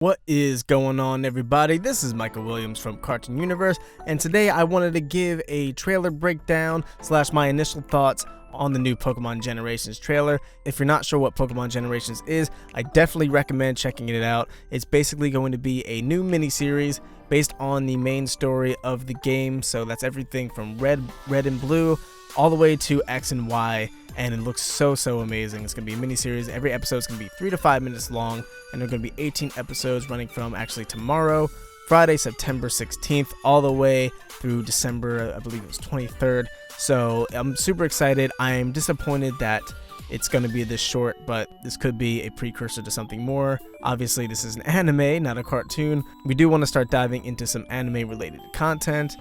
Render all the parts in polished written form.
What is going on, everybody? This is Michael Williams from Cartoon Universe, and today I wanted to give a trailer breakdown / my initial thoughts on the new Pokemon Generations trailer. If you're not sure what Pokemon Generations is, I definitely recommend checking it out. It's basically going to be a new mini-series based on the main story of the game, so that's everything from Red and Blue all the way to X and Y, and it looks so amazing. It's going to be a mini-series. Every episode is going to be 3 to 5 minutes long, and there are going to be 18 episodes running from actually tomorrow, Friday, September 16th, all the way through December, I believe it was 23rd. So I'm super excited. I'm disappointed that it's going to be this short, but this could be a precursor to something more. Obviously, this is an anime, not a cartoon. We do want to start diving into some anime-related content,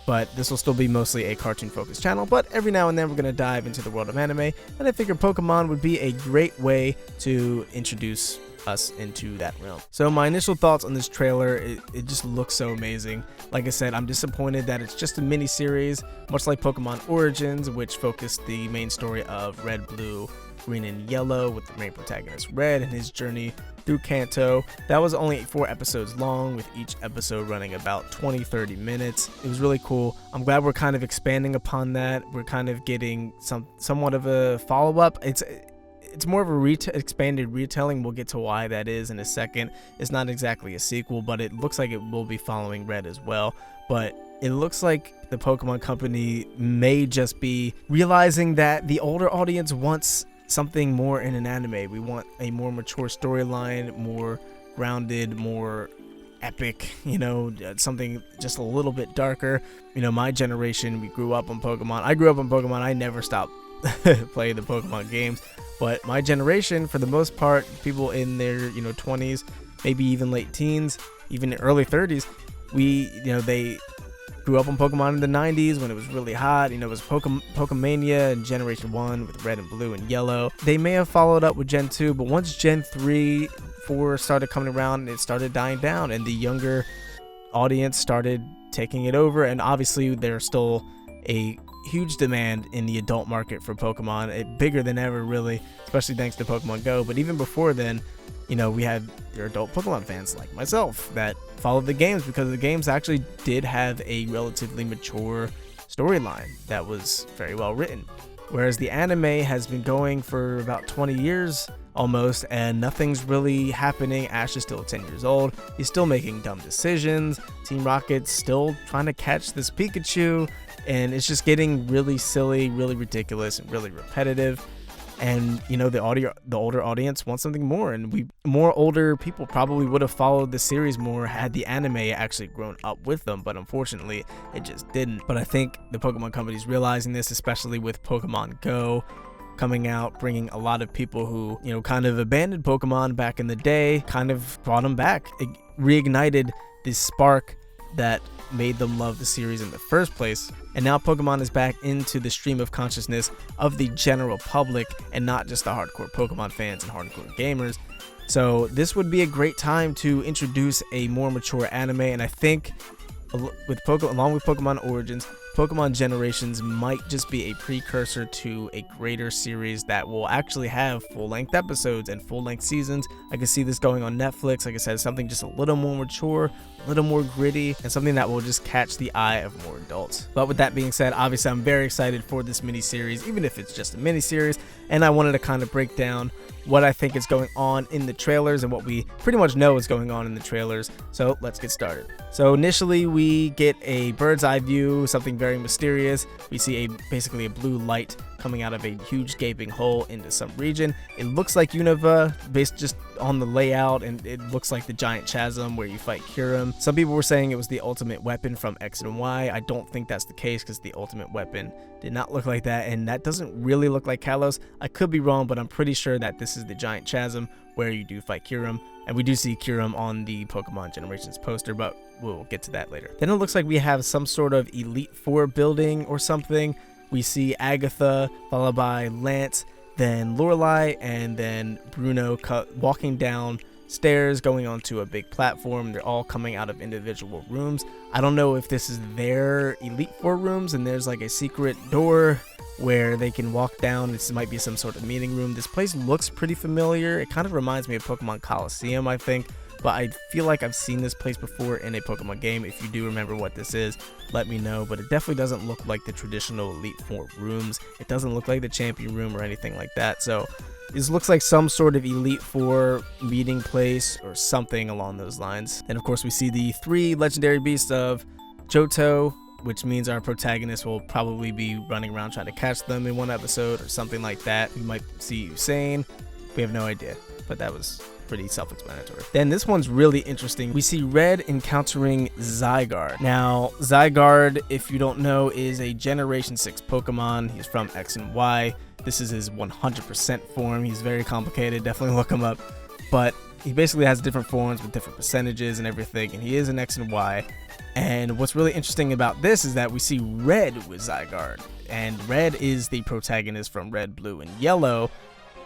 but this will still be mostly a cartoon-focused channel. But every now and then, we're going to dive into the world of anime, and I figured Pokemon would be a great way to introduce us into that realm. So my initial thoughts on this trailer, it just looks so amazing. Like I said, I'm disappointed that it's just a mini series, much like Pokemon Origins, which focused the main story of Red, Blue, Green, and Yellow, with the main protagonist Red and his journey through Kanto. That was only 4 episodes long, with each episode running about 20-30 minutes. It was really cool. I'm glad we're kind of expanding upon that. We're kind of getting somewhat of a follow-up. It's more of a expanded retelling. We'll get to why that is in a second. It's not exactly a sequel, but it looks like it will be following Red as well. But it looks like the Pokemon Company may just be realizing that the older audience wants something more in an anime. We want a more mature storyline, more grounded, more epic, something just a little bit darker. My generation, we grew up on Pokemon. I grew up on Pokemon. I never stopped playing the Pokemon games. But my generation, for the most part, people in their 20s, maybe even late teens, even early 30s, they grew up on Pokemon in the 90s when it was really hot. It was Pokemania and Generation 1 with Red and Blue and Yellow. They may have followed up with Gen 2, but once Gen 3, 4 started coming around, it started dying down, and the younger audience started taking it over. And obviously, there's still a huge demand in the adult market for Pokemon, bigger than ever, really, especially thanks to Pokemon Go. But even before then, we had your adult Pokemon fans like myself that followed the games, because the games actually did have a relatively mature storyline that was very well written. Whereas the anime has been going for about 20 years almost, and nothing's really happening. Ash is still 10 years old. He's still making dumb decisions. Team Rocket's still trying to catch this Pikachu, and it's just getting really silly, really ridiculous, and really repetitive. And the older audience wants something more, and more older people probably would have followed the series more had the anime actually grown up with them, but unfortunately it just didn't. But I think the Pokemon Company's realizing this, especially with Pokemon Go coming out, bringing a lot of people who kind of abandoned Pokemon back in the day, kind of brought them back. It reignited this spark that made them love the series in the first place. And now Pokemon is back into the stream of consciousness of the general public, and not just the hardcore Pokemon fans and hardcore gamers. So this would be a great time to introduce a more mature anime, and I think along with Pokemon Origins, Pokemon Generations might just be a precursor to a greater series that will actually have full-length episodes and full-length seasons. I can see this going on Netflix. Like I said, something just a little more mature, a little more gritty, and something that will just catch the eye of more adults. But with that being said, obviously I'm very excited for this mini-series, even if it's just a mini-series, and I wanted to kind of break down what I think is going on in the trailers and what we pretty much know is going on in the trailers. So let's get started. So initially we get a bird's eye view, something very mysterious. We see basically a blue light coming out of a huge gaping hole into some region. It looks like Unova, based just on the layout, and it looks like the giant chasm where you fight Kyurem. Some people were saying it was the ultimate weapon from X and Y. I don't think that's the case, because the ultimate weapon did not look like that, and that doesn't really look like Kalos. I could be wrong, but I'm pretty sure that this is the giant chasm where you do fight Kyurem, and we do see Kyurem on the Pokemon Generations poster, but we'll get to that later. Then it looks like we have some sort of Elite Four building or something. We see Agatha, followed by Lance, then Lorelei, and then Bruno walking down stairs going onto a big platform. They're all coming out of individual rooms. I don't know if this is their Elite Four rooms and there's like a secret door where they can walk down. This might be some sort of meeting room. This place looks pretty familiar. It kind of reminds me of Pokemon Coliseum, I think, but I feel like I've seen this place before in a Pokemon game. If you do remember what this is, let me know, but it definitely doesn't look like the traditional Elite Four rooms. It doesn't look like the Champion Room or anything like that, so this looks like some sort of Elite Four meeting place or something along those lines. And of course we see the 3 legendary beasts of Johto, which means our protagonist will probably be running around trying to catch them in one episode or something like that. We might see Usain. We have no idea, but that was pretty self-explanatory. Then this one's really interesting. We see Red encountering Zygarde. Now, Zygarde, if you don't know, is a Generation 6 Pokemon. He's from X and Y. This is his 100% form. He's very complicated. Definitely look him up. But he basically has different forms with different percentages and everything, and he is an X and Y. And what's really interesting about this is that we see Red with Zygarde, and Red is the protagonist from Red, Blue, and Yellow.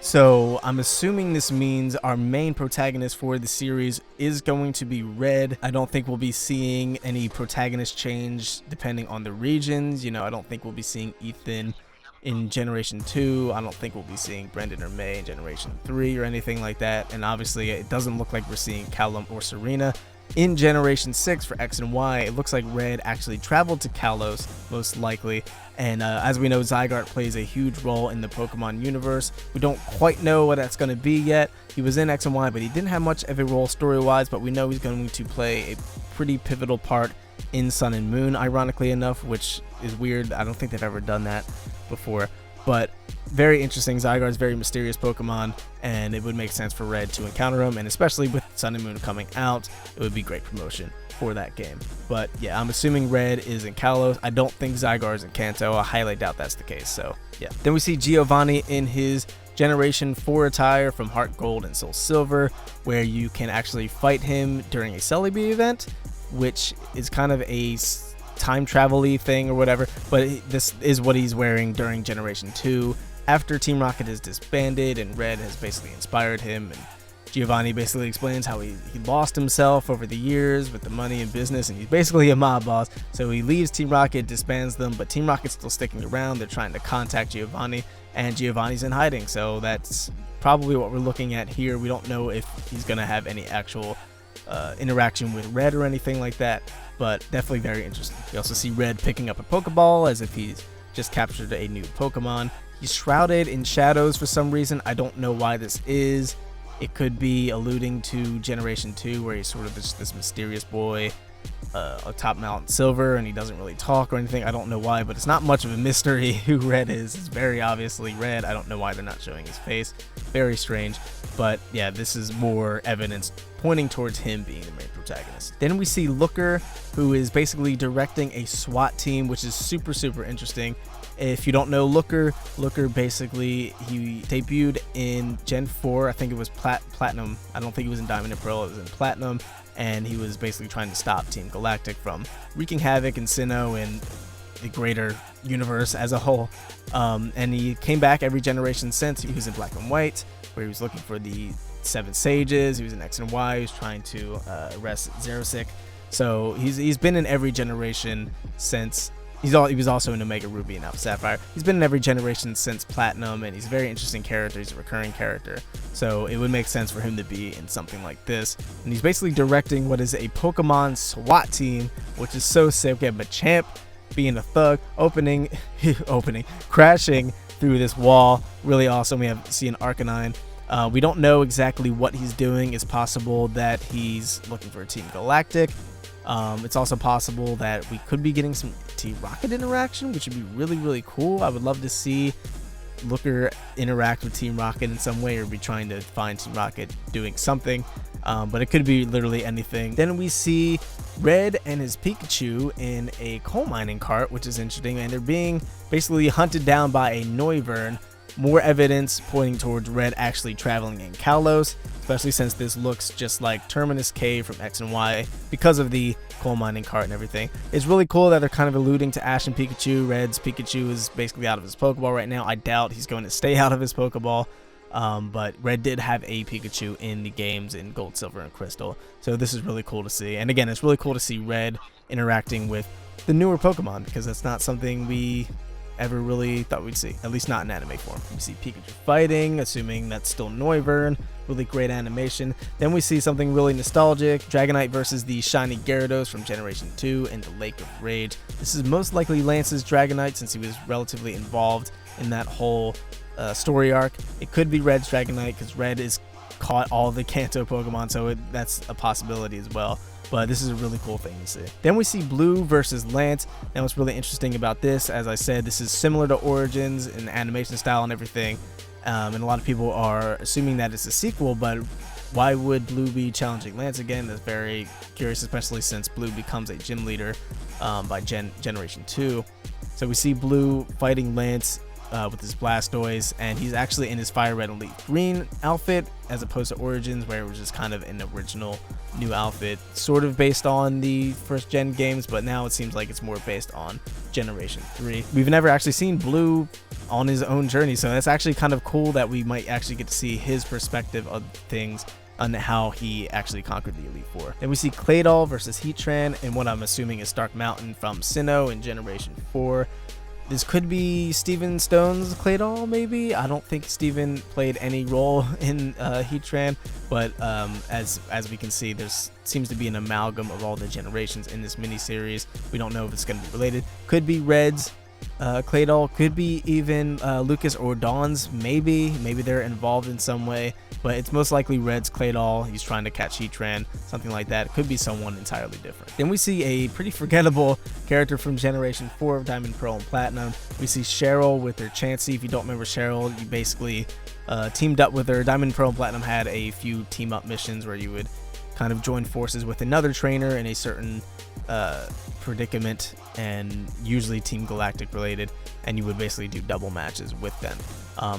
So I'm assuming this means our main protagonist for the series is going to be Red. I don't think we'll be seeing any protagonist change depending on the regions. You know, I don't think we'll be seeing Ethan in Generation 2. I don't think we'll be seeing Brendan or May in Generation 3 or anything like that. And obviously it doesn't look like we're seeing Callum or Serena in Generation 6 for X and Y. It looks like Red actually traveled to Kalos, most likely. And as we know, Zygarde plays a huge role in the Pokemon universe. We don't quite know what that's going to be yet. He was in X and Y, but he didn't have much of a role story-wise, but we know he's going to play a pretty pivotal part in Sun and Moon, ironically enough, which is weird. I don't think they've ever done that before. But very interesting. Zygarde's very mysterious Pokemon, and it would make sense for Red to encounter him, and especially with Sun and Moon coming out, it would be great promotion for that game. But yeah, I'm assuming Red is in Kalos. I don't think Zygarde's in Kanto. I highly doubt that's the case, so yeah. Then we see Giovanni in his Generation 4 attire from Heart Gold and Soul Silver, where you can actually fight him during a Celebi event, which is kind of a time travel-y thing or whatever, but this is what he's wearing during Generation 2 after Team Rocket is disbanded, and Red has basically inspired him, and Giovanni basically explains how he lost himself over the years with the money and business, and he's basically a mob boss. So he leaves Team Rocket, disbands them, but Team Rocket's still sticking around. They're trying to contact Giovanni, and Giovanni's in hiding, so that's probably what we're looking at here. We don't know if he's going to have any actual interaction with Red or anything like that, but definitely very interesting. We also see Red picking up a Pokeball as if he's just captured a new Pokemon. He's shrouded in shadows for some reason. I don't know why this is. It could be alluding to Generation 2, where he's sort of this mysterious boy atop Mount Silver, and he doesn't really talk or anything. I don't know why, but it's not much of a mystery who Red is. It's very obviously Red. I don't know why they're not showing his face. Very strange. But yeah, this is more evidence pointing towards him being the main protagonist. Then we see Looker, who is basically directing a SWAT team, which is super, super interesting. If you don't know Looker basically, he debuted in Gen 4. I think it was Platinum. I don't think he was in Diamond and Pearl. It was in Platinum. And he was basically trying to stop Team Galactic from wreaking havoc in Sinnoh and the greater universe as a whole. And he came back every generation since. He was in Black and White, where he was looking for the 7 Sages. He was in X and Y. He was trying to arrest Xerosic. So he's been in every generation since. He was also in Omega Ruby and Alpha Sapphire. He's been in every generation since Platinum, and he's a very interesting character. He's a recurring character. So it would make sense for him to be in something like this. And he's basically directing what is a Pokemon SWAT team, which is so sick. We have Machamp being a thug, crashing through this wall. Really awesome. We see an Arcanine. We don't know exactly what he's doing. It's possible that he's looking for a Team Galactic. It's also possible that we could be getting some Team Rocket interaction, which would be really, really cool. I would love to see Looker interact with Team Rocket in some way, or be trying to find Team Rocket doing something. But it could be literally anything. Then we see Red and his Pikachu in a coal mining cart, which is interesting, and they're being basically hunted down by a Noivern. More evidence pointing towards Red actually traveling in Kalos, especially since this looks just like Terminus Cave from X and Y because of the coal mining cart and everything. It's really cool that they're kind of alluding to Ash and Pikachu. Red's Pikachu is basically out of his Pokeball right now. I doubt he's going to stay out of his Pokeball, but Red did have a Pikachu in the games in Gold, Silver, and Crystal. So this is really cool to see. And again, it's really cool to see Red interacting with the newer Pokemon, because that's not something we ever really thought we'd see, at least not in anime form. We see Pikachu fighting, assuming that's still Noivern. Really great animation. Then we see something really nostalgic, Dragonite versus the shiny Gyarados from Generation 2 in the Lake of Rage. This is most likely Lance's Dragonite since he was relatively involved in that whole story arc. It could be Red's Dragonite because Red is caught all the Kanto Pokemon, so that's a possibility as well. But this is a really cool thing to see. Then we see Blue versus Lance. Now what's really interesting about this, as I said, this is similar to Origins in animation style and everything. And a lot of people are assuming that it's a sequel, but why would Blue be challenging Lance again? That's very curious, especially since Blue becomes a gym leader by Generation 2. So we see Blue fighting Lance with his Blastoise, and he's actually in his Fire Red Elite Green outfit as opposed to Origins, where it was just kind of an original new outfit, sort of based on the first gen games, but now it seems like it's more based on Generation 3. We've never actually seen Blue on his own journey, so that's actually kind of cool that we might actually get to see his perspective of things on how he actually conquered the Elite Four. Then we see Claydol versus Heatran in what I'm assuming is Stark Mountain from Sinnoh in Generation 4. This could be Steven Stone's Claydol, maybe? I don't think Steven played any role in Heatran, but as we can see, there seems to be an amalgam of all the generations in this miniseries. We don't know if it's going to be related. Could be Red's Claydol, could be even Lucas or Dawn's, maybe they're involved in some way, but it's most likely Red's Claydol. He's trying to catch Heatran, something like that. It could be someone entirely different. Then we see a pretty forgettable character from Generation 4 of Diamond, Pearl, and Platinum. We see Cheryl with her Chansey. If you don't remember Cheryl, you basically teamed up with her. Diamond, Pearl, and Platinum had a few team up missions where you would kind of join forces with another trainer in a certain predicament, and usually Team Galactic related, and you would basically do double matches with them.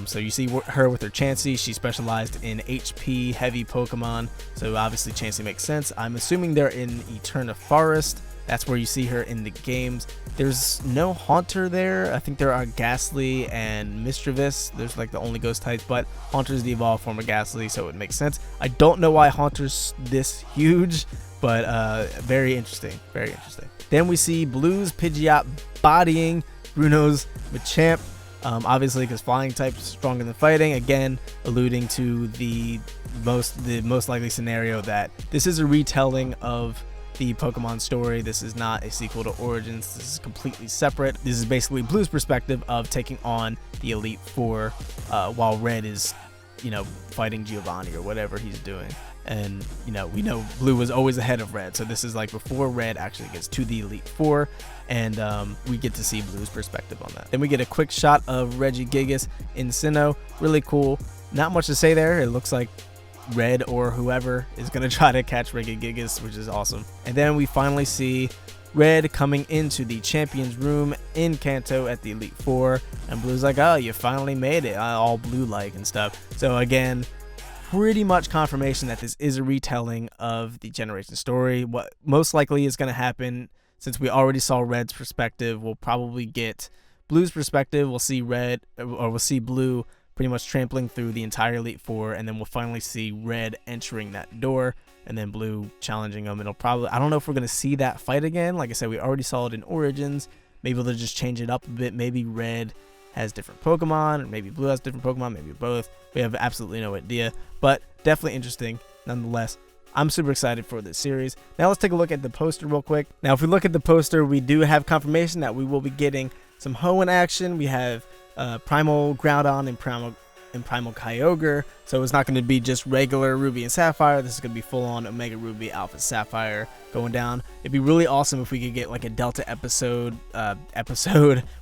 So you see her with her Chansey. She specialized in HP heavy Pokemon, so obviously Chansey makes sense. I'm assuming they're in Eterna Forest. That's where you see her in the games. There's no Haunter there. I think there are Ghastly and Mischievous. There's like the only ghost types, but Haunter's the evolved form of Ghastly, so it makes sense. I don't know why Haunter's this huge, but very interesting, very interesting. Then we see Blue's Pidgeot bodying Bruno's Machamp, obviously because flying type is stronger than fighting, again alluding to the most likely scenario that this is a retelling of the Pokemon story. This is not a sequel to Origins. This is completely separate. This is basically Blue's perspective of taking on the Elite Four while Red is, fighting Giovanni or whatever he's doing. And we know Blue was always ahead of Red, so this is like before Red actually gets to the Elite Four, and we get to see Blue's perspective on that. Then we get a quick shot of Regigigas in Sinnoh. Really cool. Not much to say there. It looks like Red or whoever is going to try to catch Regigigas, which is awesome. And then we finally see Red coming into the Champions Room in Kanto at the Elite Four, and Blue's like, oh, you finally made it, all blue-like and stuff. So again, pretty much confirmation that this is a retelling of the Generation story. What most likely is going to happen, since we already saw Red's perspective, we'll probably get Blue's perspective. We'll see we'll see Blue pretty much trampling through the entire Elite Four, and then we'll finally see Red entering that door, and then Blue challenging him. It'll probably, I don't know if we're going to see that fight again. Like I said, we already saw it in Origins. Maybe they'll just change it up a bit. Maybe Red has different Pokemon, or maybe Blue has different Pokemon, maybe both. We have absolutely no idea, but definitely interesting nonetheless. I'm super excited for this series. Now let's take a look at the poster real quick. Now if we look at the poster, we do have confirmation that we will be getting some Hoenn action. We have Primal Groudon and Primal Kyogre, so it's not going to be just regular Ruby and Sapphire. This is going to be full-on Omega Ruby, Alpha Sapphire going down. It'd be really awesome if we could get like a Delta episode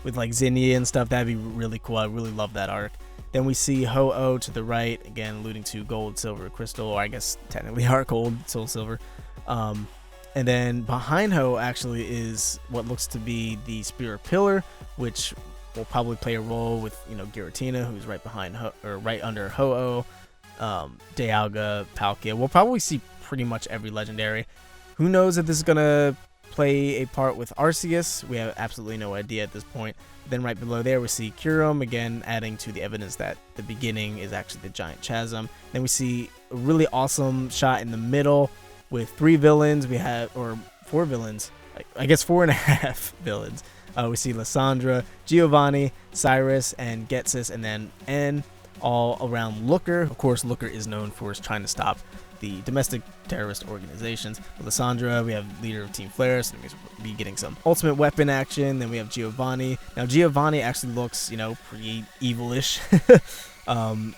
with like Zinnia and stuff. That'd be really cool. I really love that arc. Then we see Ho-Oh to the right, again alluding to Gold, Silver, Crystal, or I guess technically Heart Gold, Soul Silver. And then behind Ho actually is what looks to be the Spirit Pillar, which will probably play a role with Giratina, who's right behind right under Ho-Oh, Dialga, Palkia. We'll probably see pretty much every legendary. Who knows if this is gonna play a part with Arceus? We have absolutely no idea at this point. Then right below there we see Kyurem, again adding to the evidence that the beginning is actually the giant chasm. Then we see a really awesome shot in the middle with 3 villains. We have, or 4 villains, I guess 4.5 villains. We see Lysandra, Giovanni, Cyrus, and Ghetsis, and then N all around Looker. Of course, Looker is known for trying to stop the domestic terrorist organizations. With Lysandra, we have leader of Team Flare, so we'll be getting some ultimate weapon action. Then we have Giovanni. Now, Giovanni actually looks, pretty evilish.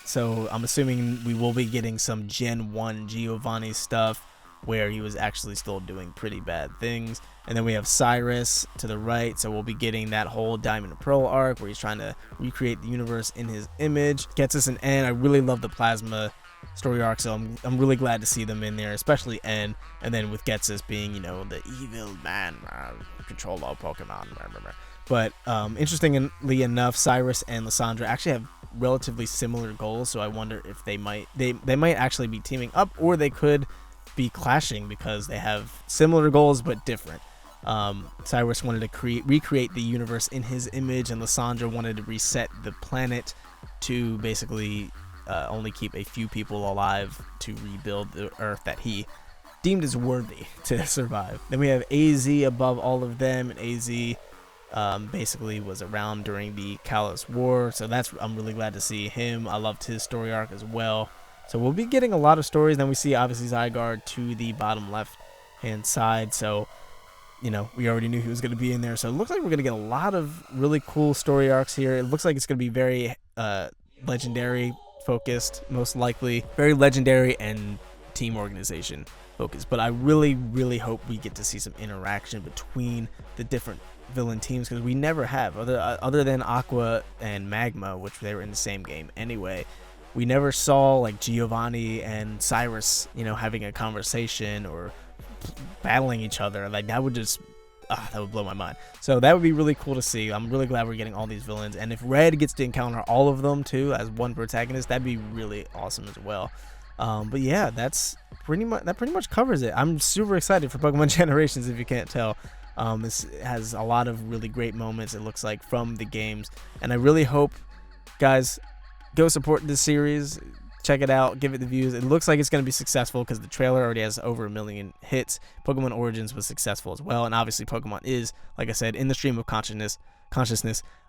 So I'm assuming we will be getting some Gen 1 Giovanni stuff where he was actually still doing pretty bad things. And then we have Cyrus to the right, so we'll be getting that whole Diamond and Pearl arc where he's trying to recreate the universe in his image. Ghetsis and N, I really love the Plasma story arc, so I'm really glad to see them in there, especially N. And then with Ghetsis being, the evil man, control all Pokemon. But interestingly enough, Cyrus and Lysandra actually have relatively similar goals, so I wonder if they might actually be teaming up, or they could be clashing because they have similar goals but different. Cyrus wanted to recreate the universe in his image, and Lysandra wanted to reset the planet to basically only keep a few people alive to rebuild the Earth that he deemed as worthy to survive. Then we have AZ above all of them, and AZ basically was around during the Kalos War, so I'm really glad to see him. I loved his story arc as well. So we'll be getting a lot of stories. Then we see obviously Zygarde to the bottom left hand side, so we already knew he was going to be in there. So it looks like we're going to get a lot of really cool story arcs here. It looks like it's going to be very legendary focused, most likely very legendary and team organization focused, but I really hope we get to see some interaction between the different villain teams, because we never have, other than Aqua and Magma, which they were in the same game anyway. We never saw like Giovanni and Cyrus having a conversation or battling each other. Like that would blow my mind. So that would be really cool to see. I'm really glad we're getting all these villains, and if Red gets to encounter all of them too as one protagonist, that'd be really awesome as well. But yeah, that pretty much covers it. I'm super excited for Pokemon Generations, if you can't tell. This has a lot of really great moments, it looks like, from the games, and I really hope, guys, go support this series. Check it out, give it the views. It looks like it's going to be successful because the trailer already has over 1 million hits. Pokemon Origins was successful as well, and obviously Pokemon is, like I said, in the stream of consciousness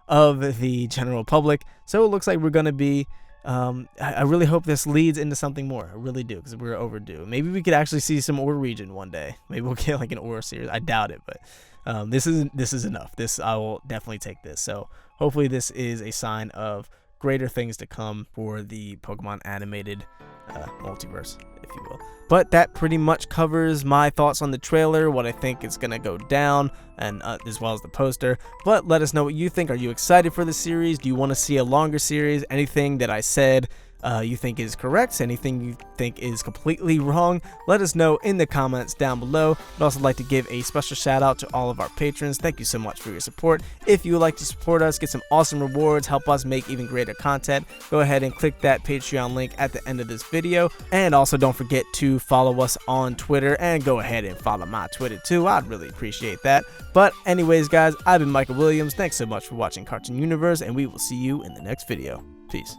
of the general public. So it looks like we're going to be I really hope this leads into something more. I really do, because we're overdue. Maybe we could actually see some Ore region one day. Maybe we'll get like an Ore series. I doubt it, but this is enough. I will definitely take this. So hopefully this is a sign of greater things to come for the Pokemon animated multiverse, if you will. But that pretty much covers my thoughts on the trailer, what I think is going to go down, and as well as the poster. But let us know what you think. Are you excited for the series? Do you want to see a longer series? Anything that I said you think is correct? Anything you think is completely wrong? Let us know in the comments down below. I'd also like to give a special shout out to all of our patrons. Thank you so much for your support. If you would like to support us, get some awesome rewards, help us make even greater content, go ahead and click that Patreon link at the end of this video. And also don't forget to follow us on Twitter, and go ahead and follow my Twitter too. I'd really appreciate that. But anyways, guys, I've been Michael Williams. Thanks so much for watching Cartoon Universe, and we will see you in the next video. Peace.